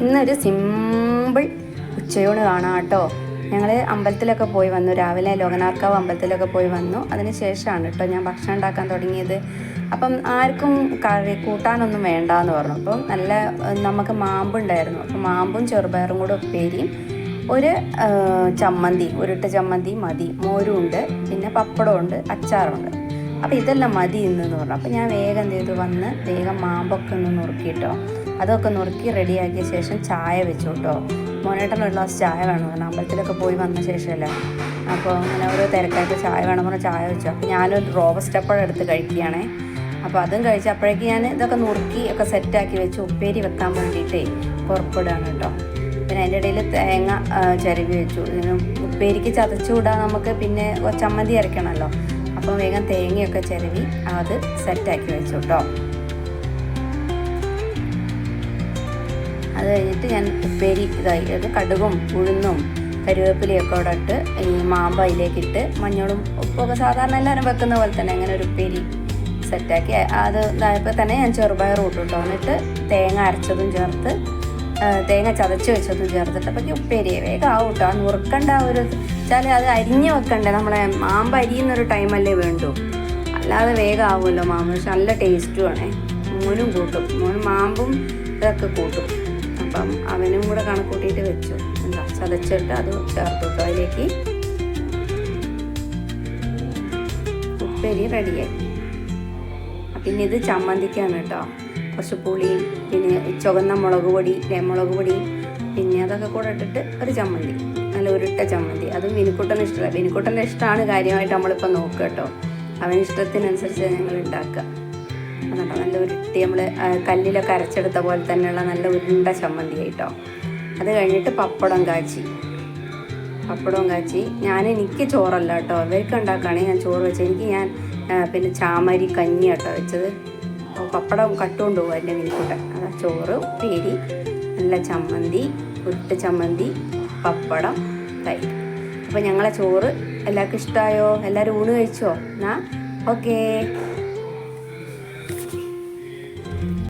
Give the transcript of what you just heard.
ഇന്നൊരു സിമ്പിൾ ഉച്ചയൂണ് കാണാം കേട്ടോ. ഞങ്ങൾ അമ്പലത്തിലൊക്കെ പോയി വന്നു, രാവിലെ ലോകനാർക്കാവ് അമ്പലത്തിലൊക്കെ പോയി വന്നു. അതിന് ശേഷമാണ് കേട്ടോ ഞാൻ ഭക്ഷണം ഉണ്ടാക്കാൻ തുടങ്ങിയത്. അപ്പം ആർക്കും കറി കൂട്ടാനൊന്നും വേണ്ടാന്ന് പറഞ്ഞു. അപ്പം നല്ല നമുക്ക് മാമ്പുണ്ടായിരുന്നു. അപ്പം മാമ്പും ചെറുപയറും കൂടെ ഉപ്പേരിയും ഒരു ചമ്മന്തി, ഉരുട്ട ചമ്മന്തി മതി, മോരും ഉണ്ട്, പിന്നെ പപ്പടമുണ്ട്, അച്ചാറുണ്ട്. അപ്പോൾ ഇതെല്ലാം മതി ഇന്നെന്ന് പറഞ്ഞു. അപ്പോൾ ഞാൻ വേഗം എന്ത് ചെയ്തു, വന്ന് വേഗം മാമ്പൊക്കെ ഒന്ന് നുറുക്കിയിട്ടോ. അതൊക്കെ നുറുക്കി റെഡിയാക്കിയ ശേഷം ചായ വെച്ചു കേട്ടോ. മോനേട്ടൻ ഒരു ഗ്ലാസ് ചായ വേണം പറഞ്ഞു, അമ്പലത്തിലൊക്കെ പോയി വന്ന ശേഷമല്ലേ. അപ്പോൾ അങ്ങനെ ഓരോ തിരക്കായിട്ട് ചായ വേണം പറഞ്ഞാൽ ചായ വെച്ചു. അപ്പോൾ ഞാനൊരു റോബസ്റ്റപ്പഴം എടുത്ത് കഴിക്കുകയാണേ. അപ്പോൾ അതും കഴിച്ചപ്പോഴേക്ക് ഞാൻ ഇതൊക്കെ നുറുക്കി ഒക്കെ സെറ്റാക്കി വെച്ച് ഉപ്പേരി വെക്കാൻ വേണ്ടിയിട്ടേ പുറപ്പെടുകയാണ് കേട്ടോ. പിന്നെ അതിൻ്റെ ഇടയിൽ തേങ്ങ ചിരവി വെച്ചു. ഇതിന് ഉപ്പേരിക്ക് ചതച്ചുകൂടാൻ നമുക്ക് പിന്നെ ചമ്മന്തി അരയ്ക്കണമല്ലോ. അപ്പോൾ വേഗം തേങ്ങയൊക്കെ ചിരവി അത് സെറ്റാക്കി വെച്ചു കേട്ടോ. അത് കഴിഞ്ഞിട്ട് ഞാൻ ഉപ്പേരി ഇതായി കടുകും ഉഴുന്നും കരിവേപ്പിലയൊക്കെ ഇവിടെ ഇട്ട് ഈ മാമ്പ് അതിലേക്കിട്ട് മഞ്ഞളും ഉപ്പൊക്കെ സാധാരണ എല്ലാവരും വെക്കുന്ന പോലെ തന്നെ അങ്ങനെ ഒരു ഉപ്പേരി സെറ്റാക്കി അത് ഇതായപ്പോൾ തന്നെ ഞാൻ ചെറുപയർ ഇട്ടു കേട്ടോ. എന്നിട്ട് തേങ്ങ അരച്ചതും ചേർത്ത് തേങ്ങ ചതച്ച് വെച്ചതും ചേർത്തിട്ട് അപ്പോൾ ഉപ്പേരി വേഗം ആവും കേട്ടോ. നുറുക്കണ്ട ഒരു വെച്ചാൽ അത് അരിഞ്ഞ് വെക്കണ്ടേ, നമ്മളെ മാമ്പ് അരിയുന്നൊരു ടൈമല്ലേ വേണ്ടൂ, അല്ലാതെ വേഗം ആവുമല്ലോ മാമ്പ്. പക്ഷെ നല്ല ടേസ്റ്റും ആണേ. മോനും കൂട്ടും, മോനും മാമ്പും ഇതൊക്കെ കൂട്ടും. അപ്പം അവനും കൂടെ കണക്കൂട്ടിയിട്ട് വെച്ചു. എന്താ ചതച്ചിട്ട് അത് ചേർത്തു കേട്ടോ. അതിലേക്ക് ഉപ്പേരി റെഡിയായി. പിന്നെ ഇത് ചമ്മന്തിക്കാണ് കേട്ടോ. കുറച്ച് പുളിയും പിന്നെ ചുവന്ന മുളക് പൊടിയും പിന്നെ അതൊക്കെ കൂടെ ഇട്ടിട്ട് ഒരു ചമ്മന്തി, നല്ല ഉരുട്ട ചമ്മന്തി. അതും വിനുക്കുട്ടന് ഇഷ്ടമല്ല. വിനുക്കുട്ടൻ്റെ ഇഷ്ടമാണ് കാര്യമായിട്ട് നമ്മളിപ്പോൾ നോക്കുക കേട്ടോ. അവന് ഇഷ്ടത്തിനനുസരിച്ച് ഞങ്ങൾ ഉണ്ടാക്കുക. അതുകൊണ്ടോ നല്ല ഉരുട്ടി നമ്മൾ കല്ലിലൊക്കെ അരച്ചെടുത്ത പോലെ തന്നെയുള്ള നല്ല ഉരുണ്ട ചമ്മന്തി ആയിട്ടോ. അത് കഴിഞ്ഞിട്ട് പപ്പടം കാച്ചി എനിക്ക് ചോറല്ല കേട്ടോ, ഇവർക്ക് ഉണ്ടാക്കുകയാണെങ്കിൽ ഞാൻ ചോറ് വെച്ചത്. ഞാൻ പിന്നെ ചാമരി കഞ്ഞി കേട്ടോ വെച്ചത്. പപ്പടം കട്ടുകൊണ്ട് പോകും എൻ്റെ വിനിക്കൂട്ടൻ. അതാ ചോറ്, ഉപ്പേരി, നല്ല ചമ്മന്തി, ഉരുട്ട് ചമ്മന്തി, പപ്പടം, തൈര്. അപ്പോൾ ഞങ്ങളെ ചോറ് എല്ലാവർക്കും ഇഷ്ടമായോ? എല്ലാവരും ഊണ് കഴിച്ചോ? എന്നാ ഓക്കേ.